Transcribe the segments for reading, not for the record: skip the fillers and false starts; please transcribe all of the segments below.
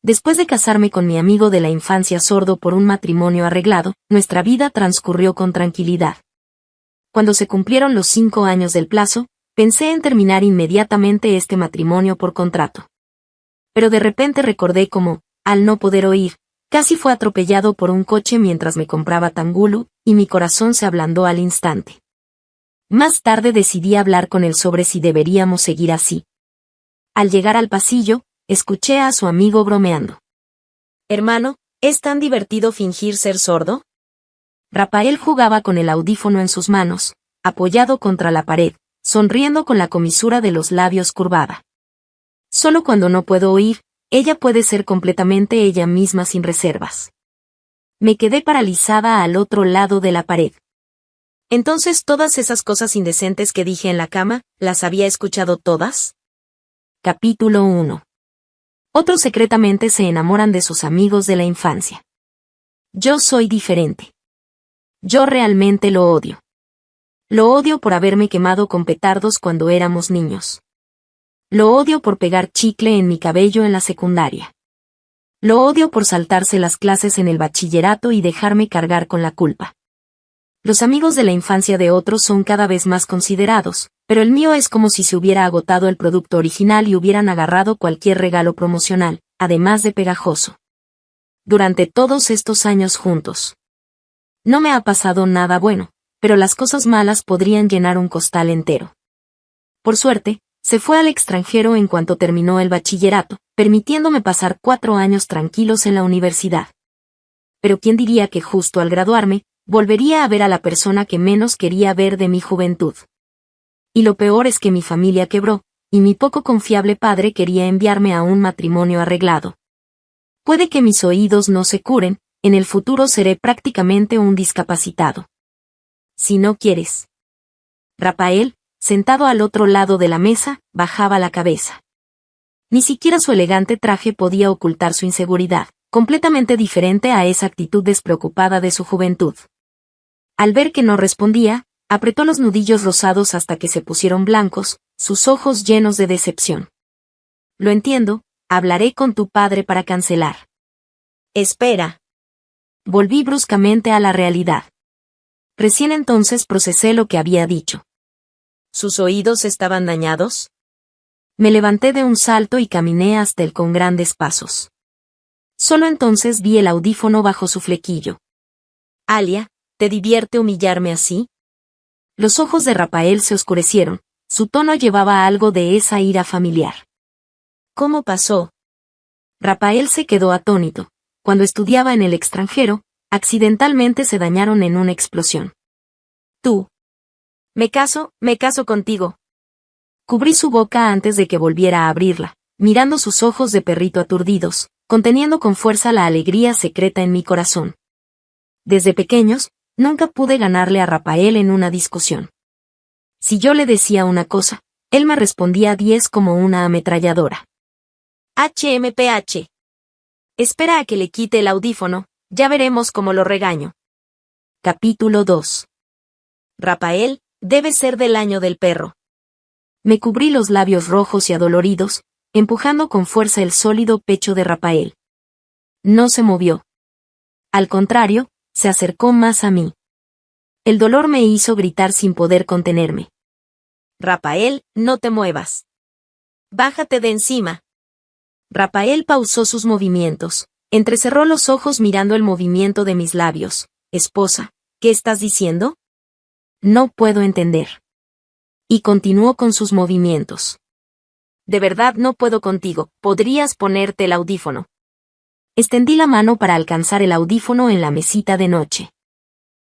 Después de casarme con mi amigo de la infancia sordo por un matrimonio arreglado, nuestra vida transcurrió con tranquilidad. Cuando se cumplieron los 5 años del plazo, pensé en terminar inmediatamente este matrimonio por contrato. Pero de repente recordé cómo, al no poder oír, casi fue atropellado por un coche mientras me compraba Tangulu, y mi corazón se ablandó al instante. Más tarde decidí hablar con él sobre si deberíamos seguir así. Al llegar al pasillo, escuché a su amigo bromeando. «Hermano, ¿es tan divertido fingir ser sordo?» Rafael jugaba con el audífono en sus manos, apoyado contra la pared, sonriendo con la comisura de los labios curvada. Solo cuando no puedo oír, ella puede ser completamente ella misma sin reservas. Me quedé paralizada al otro lado de la pared. Entonces todas esas cosas indecentes que dije en la cama, ¿las había escuchado todas? Capítulo 1. Otros secretamente se enamoran de sus amigos de la infancia. Yo soy diferente. Yo realmente lo odio. Lo odio por haberme quemado con petardos cuando éramos niños. Lo odio por pegar chicle en mi cabello en la secundaria. Lo odio por saltarse las clases en el bachillerato y dejarme cargar con la culpa. Los amigos de la infancia de otros son cada vez más considerados, pero el mío es como si se hubiera agotado el producto original y hubieran agarrado cualquier regalo promocional, además de pegajoso. Durante todos estos años juntos. No me ha pasado nada bueno, pero las cosas malas podrían llenar un costal entero. Por suerte, se fue al extranjero en cuanto terminó el bachillerato, permitiéndome pasar 4 años tranquilos en la universidad. Pero ¿quién diría que justo al graduarme, volvería a ver a la persona que menos quería ver de mi juventud? Y lo peor es que mi familia quebró, y mi poco confiable padre quería enviarme a un matrimonio arreglado. Puede que mis oídos no se curen, en el futuro seré prácticamente un discapacitado. Si no quieres. Rafael, sentado al otro lado de la mesa, bajaba la cabeza. Ni siquiera su elegante traje podía ocultar su inseguridad, completamente diferente a esa actitud despreocupada de su juventud. Al ver que no respondía, apretó los nudillos rosados hasta que se pusieron blancos, sus ojos llenos de decepción. Lo entiendo, hablaré con tu padre para cancelar. Espera. Volví bruscamente a la realidad. Recién entonces procesé lo que había dicho. ¿Sus oídos estaban dañados? Me levanté de un salto y caminé hasta él con grandes pasos. Solo entonces vi el audífono bajo su flequillo. Alia, ¿te divierte humillarme así? Los ojos de Rafael se oscurecieron, su tono llevaba algo de esa ira familiar. ¿Cómo pasó? Rafael se quedó atónito. Cuando estudiaba en el extranjero, accidentalmente se dañaron en una explosión. Tú. Me caso contigo. Cubrí su boca antes de que volviera a abrirla, mirando sus ojos de perrito aturdidos, conteniendo con fuerza la alegría secreta en mi corazón. Desde pequeños, nunca pude ganarle a Rafael en una discusión. Si yo le decía una cosa, él me respondía 10 como una ametralladora. HMPH. Espera a que le quite el audífono, ya veremos cómo lo regaño. Capítulo 2. Rafael, debe ser del año del perro. Me cubrí los labios rojos y adoloridos, empujando con fuerza el sólido pecho de Rafael. No se movió. Al contrario, se acercó más a mí. El dolor me hizo gritar sin poder contenerme. Rafael, no te muevas. Bájate de encima. Rafael pausó sus movimientos, entrecerró los ojos mirando el movimiento de mis labios. Esposa, ¿qué estás diciendo? No puedo entender. Y continuó con sus movimientos. De verdad no puedo contigo, ¿podrías ponerte el audífono? Extendí la mano para alcanzar el audífono en la mesita de noche.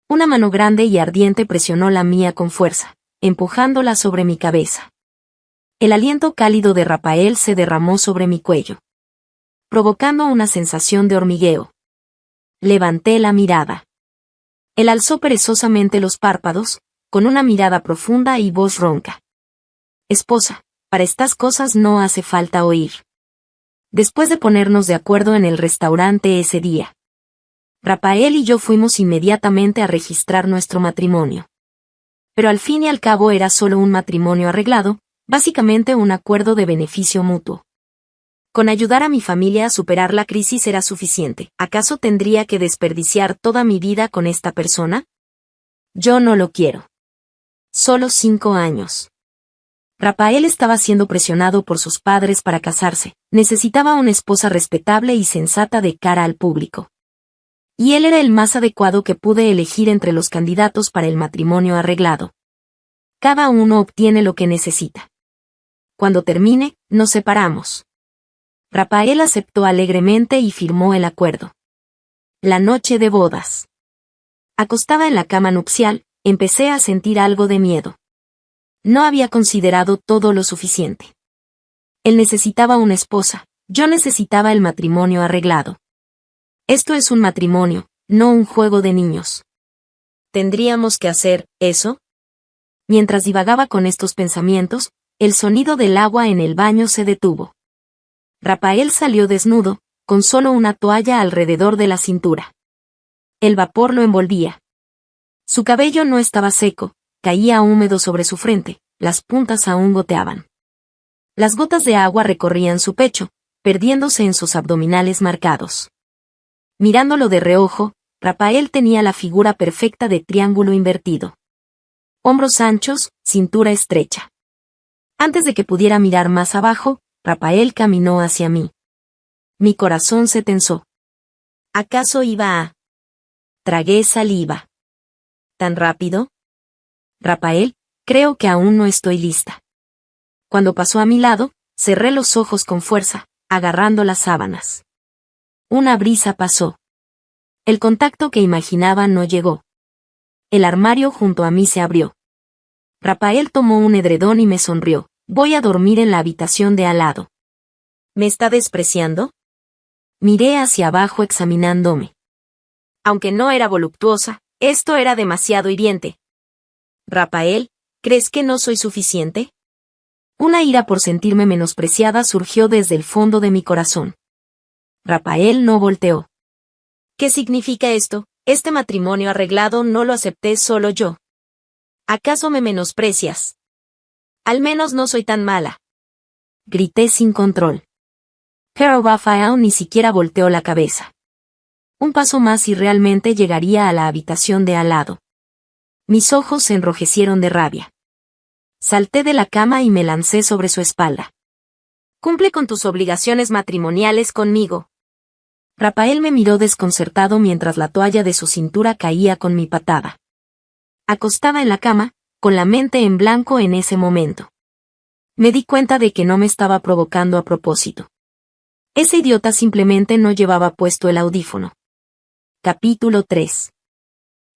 Una mano grande y ardiente presionó la mía con fuerza, empujándola sobre mi cabeza. El aliento cálido de Rafael se derramó sobre mi cuello, provocando una sensación de hormigueo. Levanté la mirada. Él alzó perezosamente los párpados, con una mirada profunda y voz ronca. Esposa, para estas cosas no hace falta oír. Después de ponernos de acuerdo en el restaurante ese día, Rafael y yo fuimos inmediatamente a registrar nuestro matrimonio. Pero al fin y al cabo era solo un matrimonio arreglado, básicamente un acuerdo de beneficio mutuo. Con ayudar a mi familia a superar la crisis era suficiente. ¿Acaso tendría que desperdiciar toda mi vida con esta persona? Yo no lo quiero. Solo 5 años. Rafael estaba siendo presionado por sus padres para casarse. Necesitaba una esposa respetable y sensata de cara al público. Y él era el más adecuado que pude elegir entre los candidatos para el matrimonio arreglado. Cada uno obtiene lo que necesita. Cuando termine, nos separamos. Rafael aceptó alegremente y firmó el acuerdo. La noche de bodas. Acostada en la cama nupcial, empecé a sentir algo de miedo. No había considerado todo lo suficiente. Él necesitaba una esposa, yo necesitaba el matrimonio arreglado. Esto es un matrimonio, no un juego de niños. ¿Tendríamos que hacer eso? Mientras divagaba con estos pensamientos, el sonido del agua en el baño se detuvo. Rafael salió desnudo, con solo una toalla alrededor de la cintura. El vapor lo envolvía. Su cabello no estaba seco, caía húmedo sobre su frente, las puntas aún goteaban. Las gotas de agua recorrían su pecho, perdiéndose en sus abdominales marcados. Mirándolo de reojo, Rafael tenía la figura perfecta de triángulo invertido. Hombros anchos, cintura estrecha. Antes de que pudiera mirar más abajo, Rafael caminó hacia mí. Mi corazón se tensó. ¿Acaso iba a...? Tragué saliva. ¿Tan rápido? Rafael, creo que aún no estoy lista. Cuando pasó a mi lado, cerré los ojos con fuerza, agarrando las sábanas. Una brisa pasó. El contacto que imaginaba no llegó. El armario junto a mí se abrió. Rafael tomó un edredón y me sonrió. Voy a dormir en la habitación de al lado. ¿Me está despreciando? Miré hacia abajo examinándome. Aunque no era voluptuosa, esto era demasiado hiriente. Rafael, ¿crees que no soy suficiente? Una ira por sentirme menospreciada surgió desde el fondo de mi corazón. Rafael no volteó. ¿Qué significa esto? Este matrimonio arreglado no lo acepté solo yo. ¿Acaso me menosprecias? Al menos no soy tan mala. Grité sin control. Pero Rafael ni siquiera volteó la cabeza. Un paso más y realmente llegaría a la habitación de al lado. Mis ojos se enrojecieron de rabia. Salté de la cama y me lancé sobre su espalda. Cumple con tus obligaciones matrimoniales conmigo. Rafael me miró desconcertado mientras la toalla de su cintura caía con mi patada. Acostada en la cama, con la mente en blanco en ese momento. Me di cuenta de que no me estaba provocando a propósito. Ese idiota simplemente no llevaba puesto el audífono. Capítulo 3.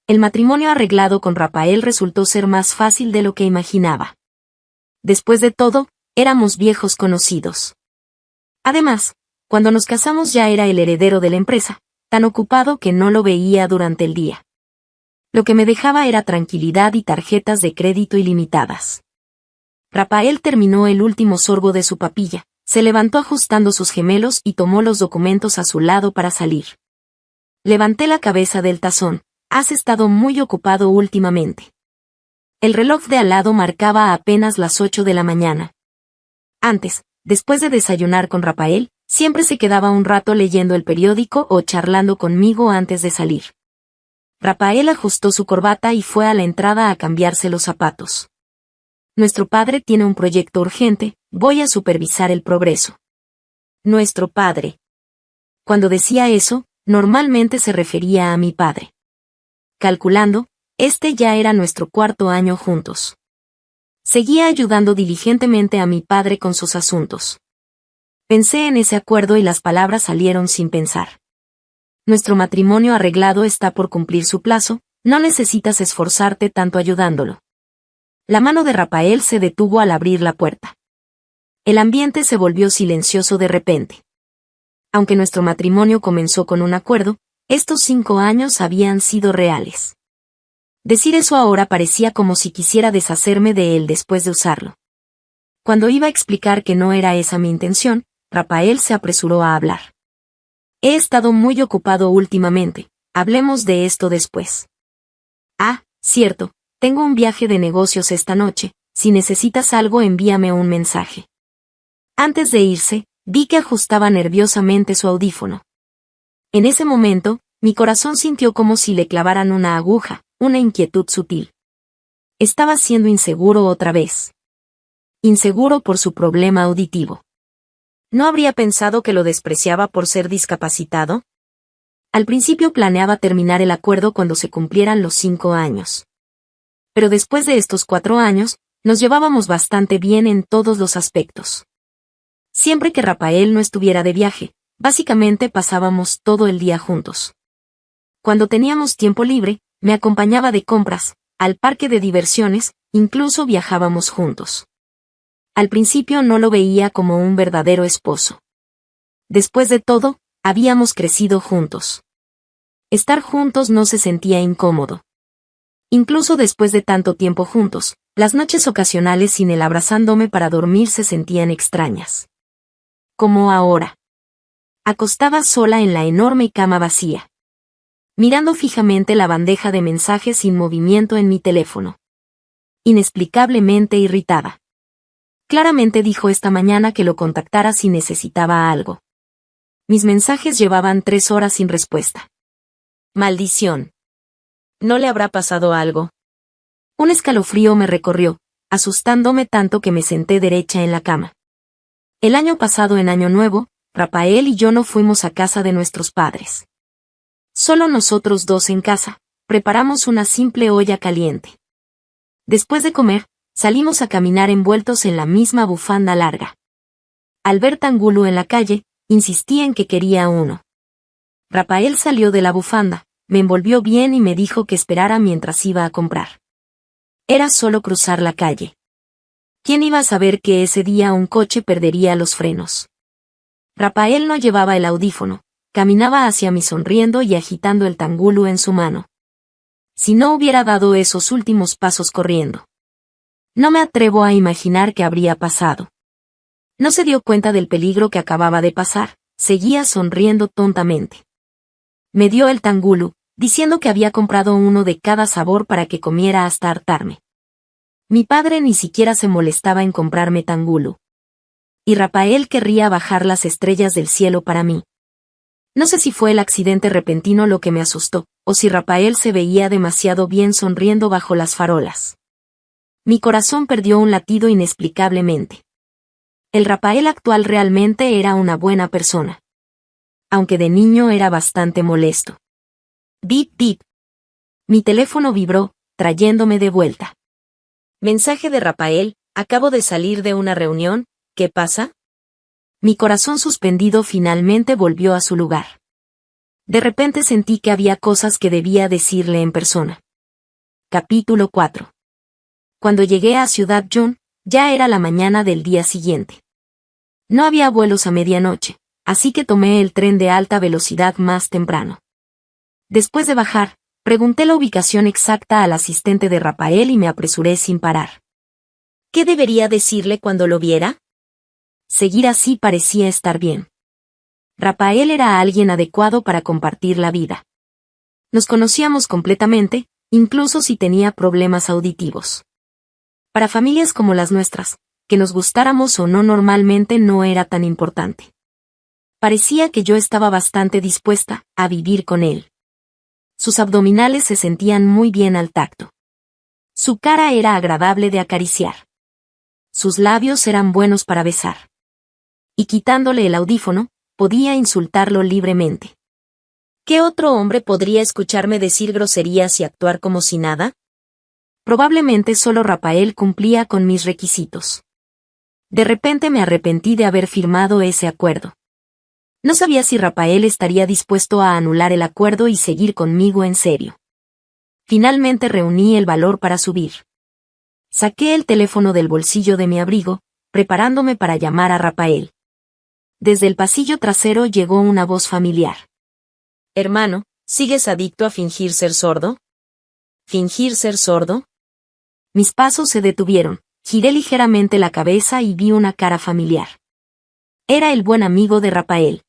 El matrimonio arreglado con Rafael resultó ser más fácil de lo que imaginaba. Después de todo, éramos viejos conocidos. Además, cuando nos casamos ya era el heredero de la empresa, tan ocupado que no lo veía durante el día. Lo que me dejaba era tranquilidad y tarjetas de crédito ilimitadas. Rafael terminó el último sorbo de su papilla, se levantó ajustando sus gemelos y tomó los documentos a su lado para salir. Levanté la cabeza del tazón. Has estado muy ocupado últimamente. El reloj de al lado marcaba apenas las 8 de la mañana. Antes, después de desayunar con Rafael, siempre se quedaba un rato leyendo el periódico o charlando conmigo antes de salir. Rafael ajustó su corbata y fue a la entrada a cambiarse los zapatos. Nuestro padre tiene un proyecto urgente, voy a supervisar el progreso. Nuestro padre. Cuando decía eso, normalmente se refería a mi padre. Calculando, este ya era nuestro 4º año juntos. Seguía ayudando diligentemente a mi padre con sus asuntos. Pensé en ese acuerdo y las palabras salieron sin pensar. Nuestro matrimonio arreglado está por cumplir su plazo, no necesitas esforzarte tanto ayudándolo. La mano de Rafael se detuvo al abrir la puerta. El ambiente se volvió silencioso de repente. Aunque nuestro matrimonio comenzó con un acuerdo, estos 5 años habían sido reales. Decir eso ahora parecía como si quisiera deshacerme de él después de usarlo. Cuando iba a explicar que no era esa mi intención, Rafael se apresuró a hablar. He estado muy ocupado últimamente, hablemos de esto después. Ah, cierto, tengo un viaje de negocios esta noche, si necesitas algo envíame un mensaje. Antes de irse, Vi que ajustaba nerviosamente su audífono. En ese momento, mi corazón sintió como si le clavaran una aguja, una inquietud sutil. Estaba siendo inseguro otra vez. Inseguro por su problema auditivo. ¿No habría pensado que lo despreciaba por ser discapacitado? Al principio planeaba terminar el acuerdo cuando se cumplieran los 5 años. Pero después de estos 4 años, nos llevábamos bastante bien en todos los aspectos. Siempre que Rafael no estuviera de viaje, básicamente pasábamos todo el día juntos. Cuando teníamos tiempo libre, me acompañaba de compras, al parque de diversiones, incluso viajábamos juntos. Al principio no lo veía como un verdadero esposo. Después de todo, habíamos crecido juntos. Estar juntos no se sentía incómodo. Incluso después de tanto tiempo juntos, las noches ocasionales sin él abrazándome para dormir se sentían extrañas. Como ahora. Acostada sola en la enorme cama vacía. Mirando fijamente la bandeja de mensajes sin movimiento en mi teléfono. Inexplicablemente irritada. Claramente dijo esta mañana que lo contactara si necesitaba algo. Mis mensajes llevaban 3 horas sin respuesta. Maldición. ¿No le habrá pasado algo? Un escalofrío me recorrió, asustándome tanto que me senté derecha en la cama. El año pasado en Año Nuevo, Rafael y yo no fuimos a casa de nuestros padres. Solo nosotros dos en casa, preparamos una simple olla caliente. Después de comer, salimos a caminar envueltos en la misma bufanda larga. Al ver Tangulu en la calle, insistí en que quería uno. Rafael salió de la bufanda, me envolvió bien y me dijo que esperara mientras iba a comprar. Era solo cruzar la calle. ¿Quién iba a saber que ese día un coche perdería los frenos? Rafael no llevaba el audífono, caminaba hacia mí sonriendo y agitando el Tangulu en su mano. Si no hubiera dado esos últimos pasos corriendo. No me atrevo a imaginar qué habría pasado. No se dio cuenta del peligro que acababa de pasar, seguía sonriendo tontamente. Me dio el Tangulu, diciendo que había comprado uno de cada sabor para que comiera hasta hartarme. Mi padre ni siquiera se molestaba en comprarme Tangulu. Y Rafael querría bajar las estrellas del cielo para mí. No sé si fue el accidente repentino lo que me asustó, o si Rafael se veía demasiado bien sonriendo bajo las farolas. Mi corazón perdió un latido inexplicablemente. El Rafael actual realmente era una buena persona. Aunque de niño era bastante molesto. Bip bip. Mi teléfono vibró, trayéndome de vuelta. Mensaje de Rafael, acabo de salir de una reunión, ¿qué pasa? Mi corazón suspendido finalmente volvió a su lugar. De repente sentí que había cosas que debía decirle en persona. Capítulo 4. Cuando llegué a Ciudad Jun, ya era la mañana del día siguiente. No había vuelos a medianoche, así que tomé el tren de alta velocidad más temprano. Después de bajar, pregunté la ubicación exacta al asistente de Rafael y me apresuré sin parar. ¿Qué debería decirle cuando lo viera? Seguir así parecía estar bien. Rafael era alguien adecuado para compartir la vida. Nos conocíamos completamente, incluso si tenía problemas auditivos. Para familias como las nuestras, que nos gustáramos o no normalmente no era tan importante. Parecía que yo estaba bastante dispuesta a vivir con él. Sus abdominales se sentían muy bien al tacto. Su cara era agradable de acariciar. Sus labios eran buenos para besar. Y quitándole el audífono, podía insultarlo libremente. ¿Qué otro hombre podría escucharme decir groserías y actuar como si nada? Probablemente solo Rafael cumplía con mis requisitos. De repente me arrepentí de haber firmado ese acuerdo. No sabía si Rafael estaría dispuesto a anular el acuerdo y seguir conmigo en serio. Finalmente reuní el valor para subir. Saqué el teléfono del bolsillo de mi abrigo, preparándome para llamar a Rafael. Desde el pasillo trasero llegó una voz familiar. Hermano, ¿sigues adicto a fingir ser sordo? ¿Fingir ser sordo? Mis pasos se detuvieron, giré ligeramente la cabeza y vi una cara familiar. Era el buen amigo de Rafael.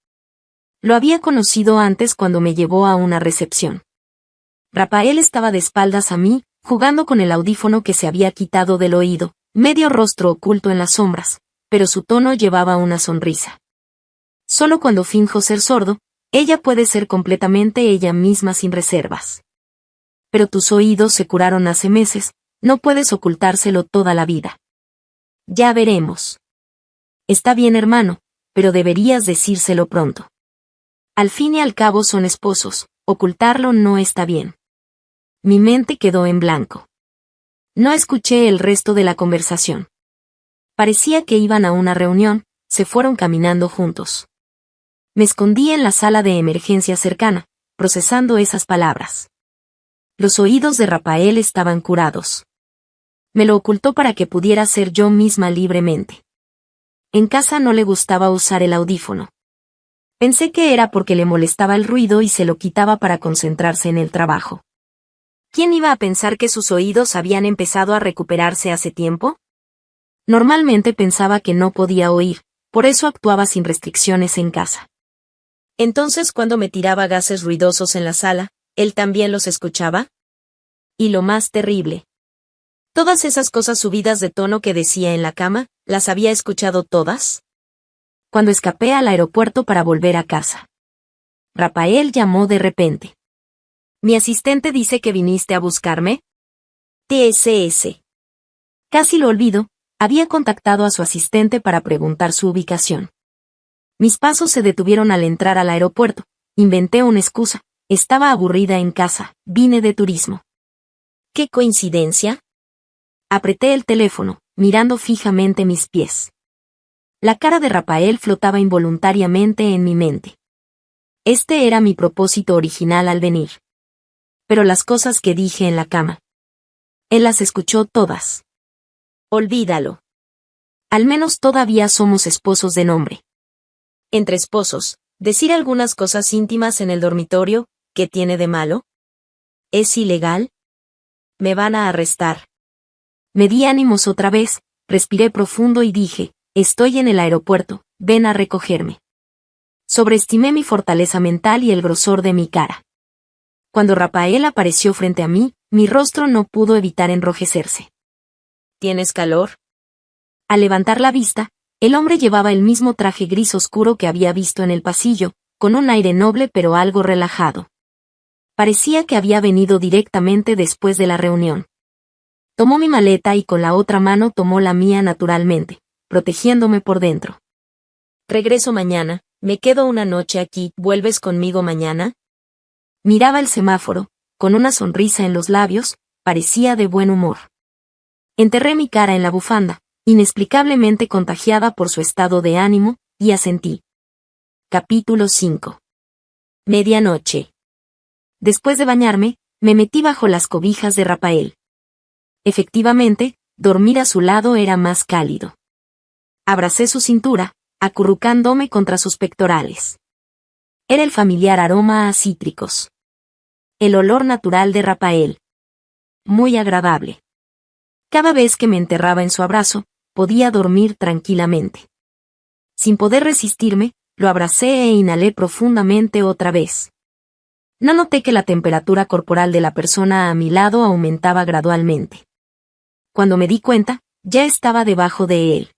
Lo había conocido antes cuando me llevó a una recepción. Rafael estaba de espaldas a mí, jugando con el audífono que se había quitado del oído, medio rostro oculto en las sombras, pero su tono llevaba una sonrisa. Solo cuando finjo ser sordo, ella puede ser completamente ella misma sin reservas. Pero tus oídos se curaron hace meses, no puedes ocultárselo toda la vida. Ya veremos. Está bien, hermano, pero deberías decírselo pronto. Al fin y al cabo son esposos, ocultarlo no está bien. Mi mente quedó en blanco. No escuché el resto de la conversación. Parecía que iban a una reunión, se fueron caminando juntos. Me escondí en la sala de emergencia cercana, procesando esas palabras. Los oídos de Rafael estaban curados. Me lo ocultó para que pudiera ser yo misma libremente. En casa no le gustaba usar el audífono. Pensé que era porque le molestaba el ruido y se lo quitaba para concentrarse en el trabajo. ¿Quién iba a pensar que sus oídos habían empezado a recuperarse hace tiempo? Normalmente pensaba que no podía oír, por eso actuaba sin restricciones en casa. Entonces, cuando me tiraba gases ruidosos en la sala, ¿él también los escuchaba? Y lo más terrible. Todas esas cosas subidas de tono que decía en la cama, ¿las había escuchado todas? Cuando escapé al aeropuerto para volver a casa. Rafael llamó de repente. ¿Mi asistente dice que viniste a buscarme? TSS. Casi lo olvido, había contactado a su asistente para preguntar su ubicación. Mis pasos se detuvieron al entrar al aeropuerto, inventé una excusa, estaba aburrida en casa, vine de turismo. ¿Qué coincidencia? Apreté el teléfono, mirando fijamente mis pies. La cara de Rafael flotaba involuntariamente en mi mente. Este era mi propósito original al venir. Pero las cosas que dije en la cama. Él las escuchó todas. Olvídalo. Al menos todavía somos esposos de nombre. Entre esposos, decir algunas cosas íntimas en el dormitorio, ¿qué tiene de malo? ¿Es ilegal? Me van a arrestar. Me di ánimos otra vez, respiré profundo y dije, estoy en el aeropuerto, ven a recogerme. Sobreestimé mi fortaleza mental y el grosor de mi cara. Cuando Rafael apareció frente a mí, mi rostro no pudo evitar enrojecerse. ¿Tienes calor? Al levantar la vista, el hombre llevaba el mismo traje gris oscuro que había visto en el pasillo, con un aire noble pero algo relajado. Parecía que había venido directamente después de la reunión. Tomó mi maleta y con la otra mano tomó la mía naturalmente, protegiéndome por dentro. Regreso mañana, me quedo una noche aquí, ¿vuelves conmigo mañana? Miraba el semáforo, con una sonrisa en los labios, parecía de buen humor. Enterré mi cara en la bufanda, inexplicablemente contagiada por su estado de ánimo, y asentí. Capítulo 5. Medianoche. Después de bañarme, me metí bajo las cobijas de Rafael. Efectivamente, dormir a su lado era más cálido. Abracé su cintura, acurrucándome contra sus pectorales. Era el familiar aroma a cítricos. El olor natural de Rafael. Muy agradable. Cada vez que me enterraba en su abrazo, podía dormir tranquilamente. Sin poder resistirme, lo abracé e inhalé profundamente otra vez. No noté que la temperatura corporal de la persona a mi lado aumentaba gradualmente. Cuando me di cuenta, ya estaba debajo de él.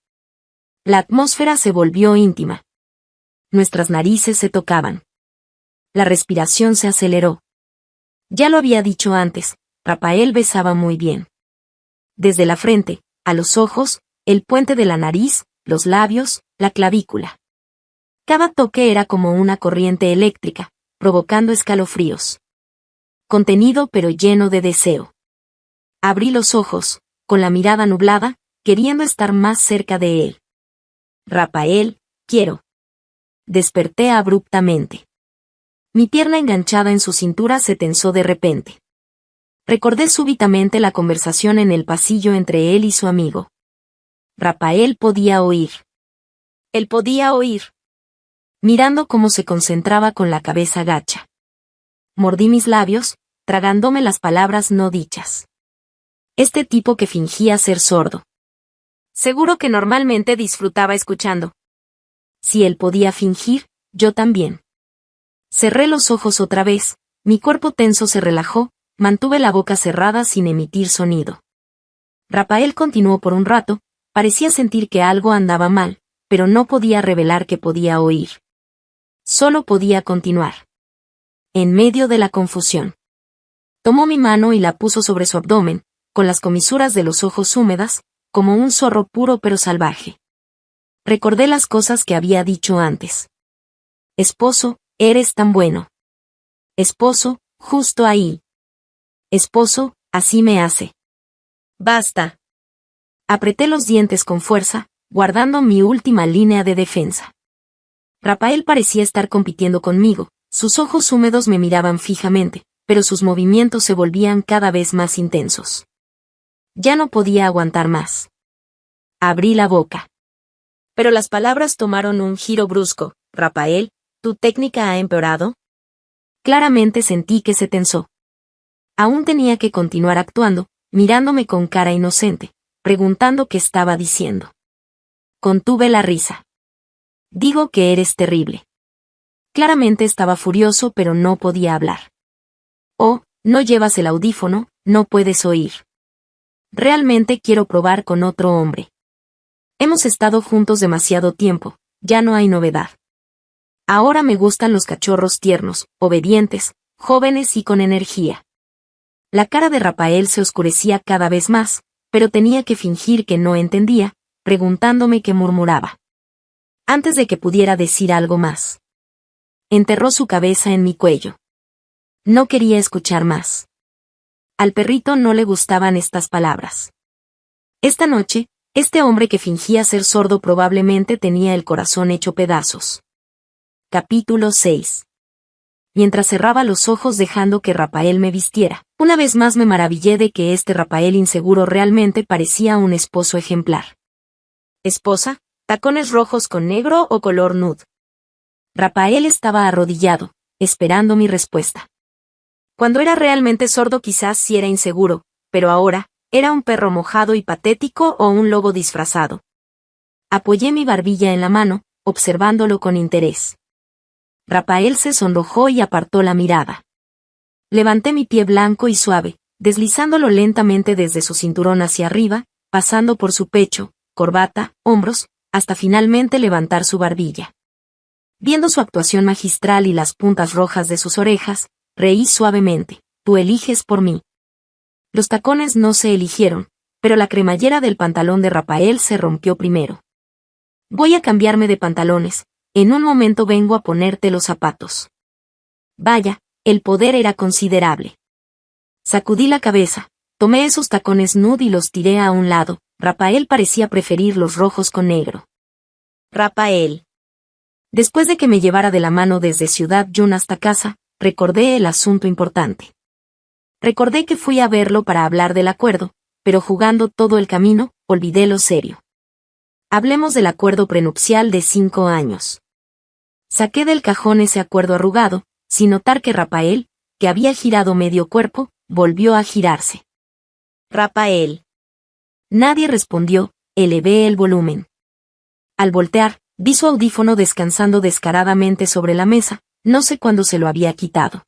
La atmósfera se volvió íntima. Nuestras narices se tocaban. La respiración se aceleró. Ya lo había dicho antes, Rafael besaba muy bien. Desde la frente, a los ojos, el puente de la nariz, los labios, la clavícula. Cada toque era como una corriente eléctrica, provocando escalofríos. Contenido pero lleno de deseo. Abrí los ojos, con la mirada nublada, queriendo estar más cerca de él. Rafael, quiero. Desperté abruptamente. Mi pierna enganchada en su cintura se tensó de repente. Recordé súbitamente la conversación en el pasillo entre él y su amigo. Rafael podía oír. Él podía oír. Mirando cómo se concentraba con la cabeza gacha. Mordí mis labios, tragándome las palabras no dichas. Este tipo que fingía ser sordo. Seguro que normalmente disfrutaba escuchando. Si él podía fingir, yo también. Cerré los ojos otra vez, mi cuerpo tenso se relajó, mantuve la boca cerrada sin emitir sonido. Rafael continuó por un rato, parecía sentir que algo andaba mal, pero no podía revelar que podía oír. Solo podía continuar. En medio de la confusión. Tomó mi mano y la puso sobre su abdomen, con las comisuras de los ojos húmedas, como un zorro puro pero salvaje. Recordé las cosas que había dicho antes. Esposo, eres tan bueno. Esposo, justo ahí. Esposo, así me hace. Basta. Apreté los dientes con fuerza, guardando mi última línea de defensa. Rafael parecía estar compitiendo conmigo, sus ojos húmedos me miraban fijamente, pero sus movimientos se volvían cada vez más intensos. Ya no podía aguantar más. Abrí la boca. Pero las palabras tomaron un giro brusco. Rafael, ¿tu técnica ha empeorado? Claramente sentí que se tensó. Aún tenía que continuar actuando, mirándome con cara inocente, preguntando qué estaba diciendo. Contuve la risa. Digo que eres terrible. Claramente estaba furioso pero no podía hablar. Oh, no llevas el audífono, no puedes oír. Realmente quiero probar con otro hombre. Hemos estado juntos demasiado tiempo, ya no hay novedad. Ahora me gustan los cachorros tiernos, obedientes, jóvenes y con energía. La cara de Rafael se oscurecía cada vez más, pero tenía que fingir que no entendía, preguntándome qué murmuraba. Antes de que pudiera decir algo más. Enterró su cabeza en mi cuello. No quería escuchar más. Al perrito no le gustaban estas palabras. Esta noche, este hombre que fingía ser sordo probablemente tenía el corazón hecho pedazos. Capítulo 6. Mientras cerraba los ojos dejando que Rafael me vistiera, una vez más me maravillé de que este Rafael inseguro realmente parecía un esposo ejemplar. ¿Esposa? ¿Tacones rojos con negro o color nude? Rafael estaba arrodillado, esperando mi respuesta. Cuando era realmente sordo quizás sí era inseguro, pero ahora, ¿era un perro mojado y patético o un lobo disfrazado? Apoyé mi barbilla en la mano, observándolo con interés. Rafael se sonrojó y apartó la mirada. Levanté mi pie blanco y suave, deslizándolo lentamente desde su cinturón hacia arriba, pasando por su pecho, corbata, hombros, hasta finalmente levantar su barbilla. Viendo su actuación magistral y las puntas rojas de sus orejas, reí suavemente. Tú eliges por mí. Los tacones no se eligieron, pero la cremallera del pantalón de Rafael se rompió primero. Voy a cambiarme de pantalones, en un momento vengo a ponerte los zapatos. Vaya, el poder era considerable. Sacudí la cabeza, tomé esos tacones nude y los tiré a un lado. Rafael parecía preferir los rojos con negro. Rafael. Después de que me llevara de la mano desde Ciudad Jun hasta casa, recordé el asunto importante. Recordé que fui a verlo para hablar del acuerdo, pero jugando todo el camino, olvidé lo serio. Hablemos del acuerdo prenupcial de 5 años. Saqué del cajón ese acuerdo arrugado, sin notar que Rafael, que había girado medio cuerpo, volvió a girarse. Rafael. Nadie respondió, elevé el volumen. Al voltear, vi su audífono descansando descaradamente sobre la mesa, no sé cuándo se lo había quitado.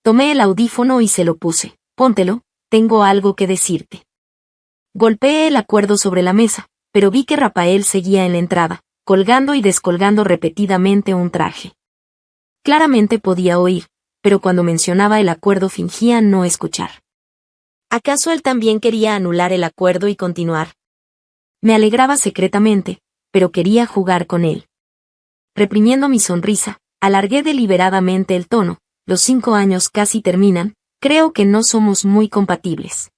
Tomé el audífono y se lo puse. Póntelo, tengo algo que decirte. Golpeé el acuerdo sobre la mesa, pero vi que Rafael seguía en la entrada, colgando y descolgando repetidamente un traje. Claramente podía oír, pero cuando mencionaba el acuerdo fingía no escuchar. ¿Acaso él también quería anular el acuerdo y continuar? Me alegraba secretamente, pero quería jugar con él. Reprimiendo mi sonrisa, alargué deliberadamente el tono. Los 5 años casi terminan, creo que no somos muy compatibles.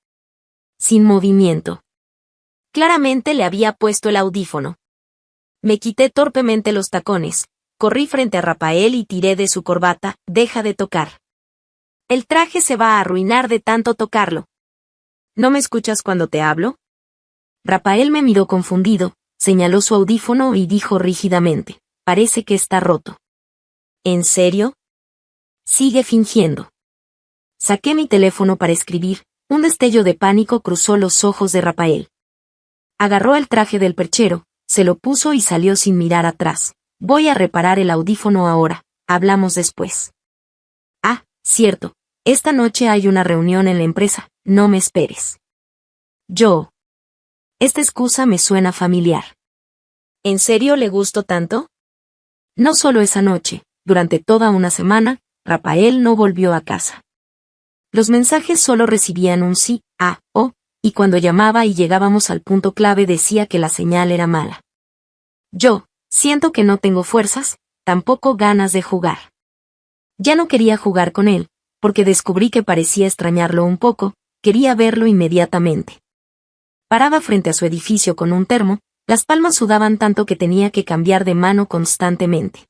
Sin movimiento. Claramente le había puesto el audífono. Me quité torpemente los tacones, corrí frente a Rafael y tiré de su corbata. Deja de tocar. El traje se va a arruinar de tanto tocarlo. ¿No me escuchas cuando te hablo? Rafael me miró confundido, señaló su audífono y dijo rígidamente, parece que está roto. ¿En serio? Sigue fingiendo. Saqué mi teléfono para escribir, un destello de pánico cruzó los ojos de Rafael. Agarró el traje del perchero, se lo puso y salió sin mirar atrás. Voy a reparar el audífono ahora, hablamos después. Ah, cierto, esta noche hay una reunión en la empresa, no me esperes. Yo. Esta excusa me suena familiar. ¿En serio le gustó tanto? No solo esa noche, durante toda una semana, Rafael no volvió a casa. Los mensajes solo recibían un sí, o, y cuando llamaba y llegábamos al punto clave decía que la señal era mala. Yo, siento que no tengo fuerzas, tampoco ganas de jugar. Ya no quería jugar con él, porque descubrí que parecía extrañarlo un poco, quería verlo inmediatamente. Paraba frente a su edificio con un termo, las palmas sudaban tanto que tenía que cambiar de mano constantemente.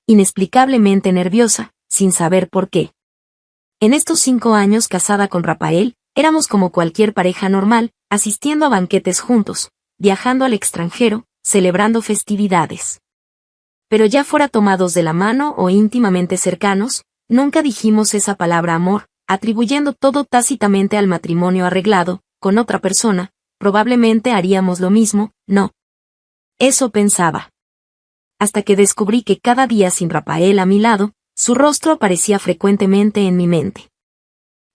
Inexplicablemente nerviosa, sin saber por qué. En estos 5 años casada con Rafael, éramos como cualquier pareja normal, asistiendo a banquetes juntos, viajando al extranjero, celebrando festividades. Pero ya fuera tomados de la mano o íntimamente cercanos, nunca dijimos esa palabra amor, atribuyendo todo tácitamente al matrimonio arreglado, con otra persona, probablemente haríamos lo mismo, no. Eso pensaba. Hasta que descubrí que cada día sin Rafael a mi lado, su rostro aparecía frecuentemente en mi mente.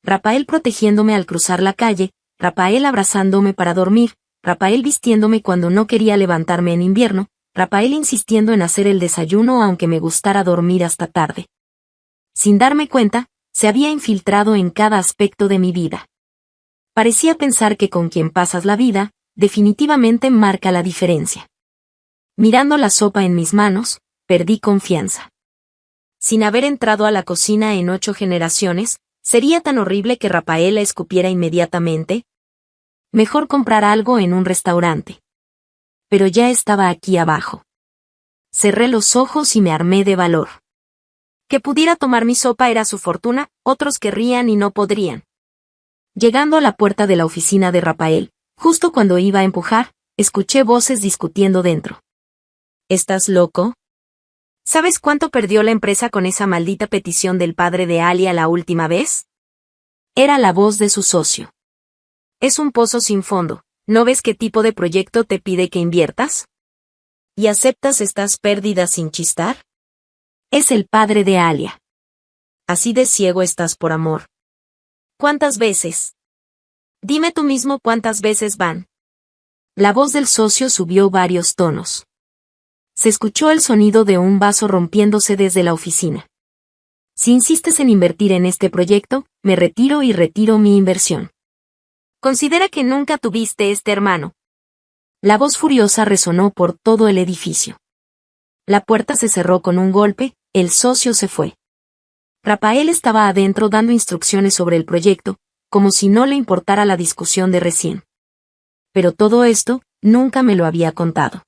Rafael protegiéndome al cruzar la calle, Rafael abrazándome para dormir, Rafael vistiéndome cuando no quería levantarme en invierno, Rafael insistiendo en hacer el desayuno aunque me gustara dormir hasta tarde. Sin darme cuenta, se había infiltrado en cada aspecto de mi vida. Parecía pensar que con quien pasas la vida, definitivamente marca la diferencia. Mirando la sopa en mis manos, perdí confianza. Sin haber entrado a la cocina en 8 generaciones, ¿sería tan horrible que Rafael la escupiera inmediatamente? Mejor comprar algo en un restaurante. Pero ya estaba aquí abajo. Cerré los ojos y me armé de valor. Que pudiera tomar mi sopa era su fortuna, otros querrían y no podrían. Llegando a la puerta de la oficina de Rafael, justo cuando iba a empujar, escuché voces discutiendo dentro. ¿Estás loco? ¿Sabes cuánto perdió la empresa con esa maldita petición del padre de Alia la última vez? Era la voz de su socio. Es un pozo sin fondo, ¿no ves qué tipo de proyecto te pide que inviertas? ¿Y aceptas estas pérdidas sin chistar? Es el padre de Alia. Así de ciego estás por amor. ¿Cuántas veces? Dime tú mismo cuántas veces van. La voz del socio subió varios tonos. Se escuchó el sonido de un vaso rompiéndose desde la oficina. Si insistes en invertir en este proyecto, me retiro y retiro mi inversión. Considera que nunca tuviste este hermano. La voz furiosa resonó por todo el edificio. La puerta se cerró con un golpe, el socio se fue. Rafael estaba adentro dando instrucciones sobre el proyecto, como si no le importara la discusión de recién. Pero todo esto, nunca me lo había contado.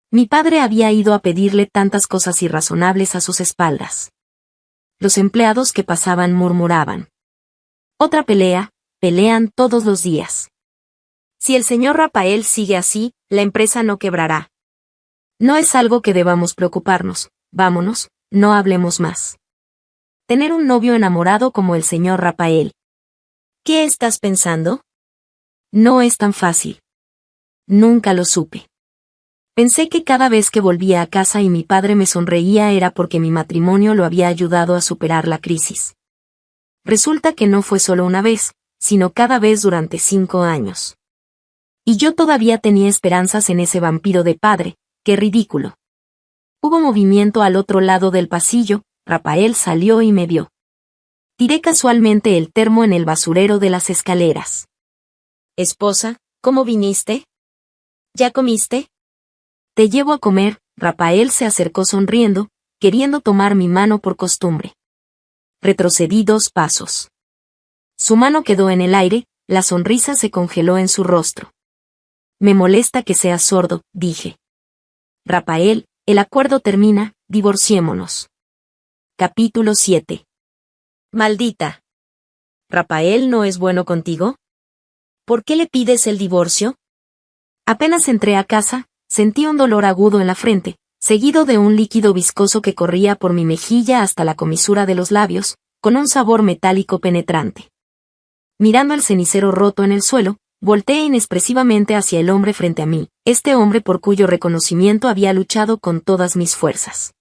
Mi padre había ido a pedirle tantas cosas irrazonables a sus espaldas. Los empleados que pasaban murmuraban. Otra pelea, pelean todos los días. Si el señor Rafael sigue así, la empresa no quebrará. No es algo que debamos preocuparnos, vámonos, no hablemos más. Tener un novio enamorado como el señor Rafael. ¿Qué estás pensando? No es tan fácil. Nunca lo supe. Pensé que cada vez que volvía a casa y mi padre me sonreía era porque mi matrimonio lo había ayudado a superar la crisis. Resulta que no fue solo una vez, sino cada vez durante 5 años. Y yo todavía tenía esperanzas en ese vampiro de padre, qué ridículo. Hubo movimiento al otro lado del pasillo, Rafael salió y me vio. Tiré casualmente el termo en el basurero de las escaleras. Esposa, ¿cómo viniste? ¿Ya comiste? Te llevo a comer. Rafael se acercó sonriendo, queriendo tomar mi mano por costumbre. Retrocedí 2 pasos. Su mano quedó en el aire, la sonrisa se congeló en su rostro. Me molesta que seas sordo, dije. Rafael, el acuerdo termina, divorciémonos. Capítulo 7. Maldita. ¿Rafael no es bueno contigo? ¿Por qué le pides el divorcio? Apenas entré a casa, sentí un dolor agudo en la frente, seguido de un líquido viscoso que corría por mi mejilla hasta la comisura de los labios, con un sabor metálico penetrante. Mirando el cenicero roto en el suelo, volteé inexpresivamente hacia el hombre frente a mí, este hombre por cuyo reconocimiento había luchado con todas mis fuerzas.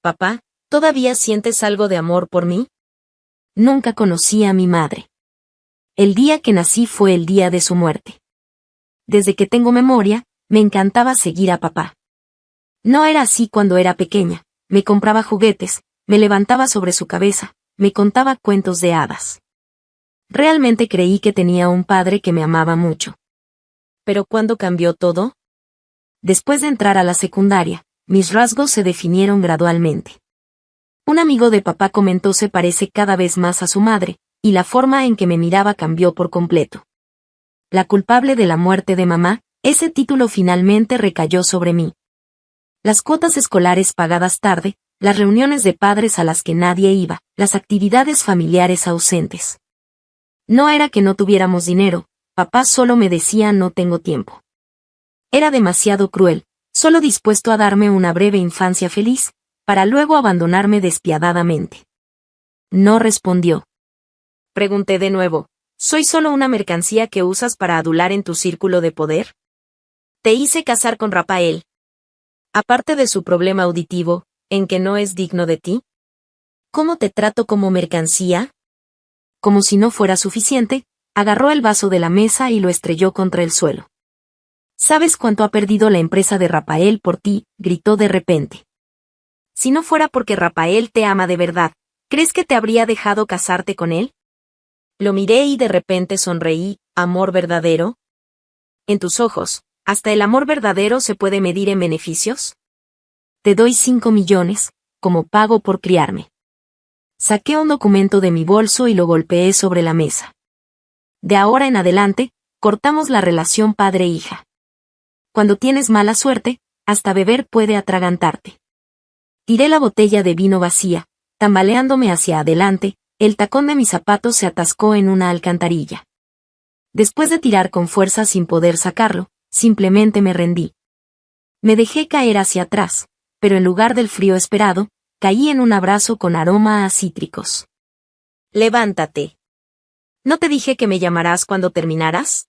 Papá, ¿todavía sientes algo de amor por mí? Nunca conocí a mi madre. El día que nací fue el día de su muerte. Desde que tengo memoria, me encantaba seguir a papá. No era así cuando era pequeña, me compraba juguetes, me levantaba sobre su cabeza, me contaba cuentos de hadas. Realmente creí que tenía un padre que me amaba mucho. ¿Pero cuándo cambió todo? Después de entrar a la secundaria, mis rasgos se definieron gradualmente. Un amigo de papá comentó se parece cada vez más a su madre, y la forma en que me miraba cambió por completo. La culpable de la muerte de mamá, ese título finalmente recayó sobre mí. Las cuotas escolares pagadas tarde, las reuniones de padres a las que nadie iba, las actividades familiares ausentes. No era que no tuviéramos dinero, papá solo me decía no tengo tiempo. Era demasiado cruel, solo dispuesto a darme una breve infancia feliz, para luego abandonarme despiadadamente. No respondió. Pregunté de nuevo, ¿soy solo una mercancía que usas para adular en tu círculo de poder? Te hice casar con Rafael. Aparte de su problema auditivo, ¿en que no es digno de ti? ¿Cómo te trato como mercancía? Como si no fuera suficiente, agarró el vaso de la mesa y lo estrelló contra el suelo. ¿Sabes cuánto ha perdido la empresa de Rafael por ti?, gritó de repente. Si no fuera porque Rafael te ama de verdad, ¿crees que te habría dejado casarte con él? Lo miré y de repente sonreí. ¿Amor verdadero? En tus ojos, ¿hasta el amor verdadero se puede medir en beneficios? Te doy 5 millones, como pago por criarme. Saqué un documento de mi bolso y lo golpeé sobre la mesa. De ahora en adelante, cortamos la relación padre-hija. Cuando tienes mala suerte, hasta beber puede atragantarte. Tiré la botella de vino vacía, tambaleándome hacia adelante, el tacón de mis zapatos se atascó en una alcantarilla. Después de tirar con fuerza sin poder sacarlo, simplemente me rendí. Me dejé caer hacia atrás, pero en lugar del frío esperado, caí en un abrazo con aroma a cítricos. Levántate. ¿No te dije que me llamarás cuando terminaras?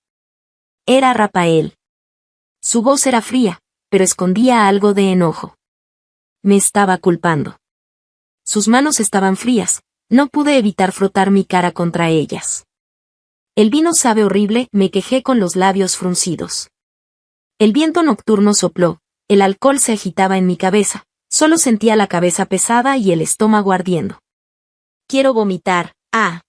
Era Rafael. Su voz era fría, pero escondía algo de enojo. Me estaba culpando. Sus manos estaban frías, no pude evitar frotar mi cara contra ellas. El vino sabe horrible, me quejé con los labios fruncidos. El viento nocturno sopló, el alcohol se agitaba en mi cabeza, solo sentía la cabeza pesada y el estómago ardiendo. Quiero vomitar, ah.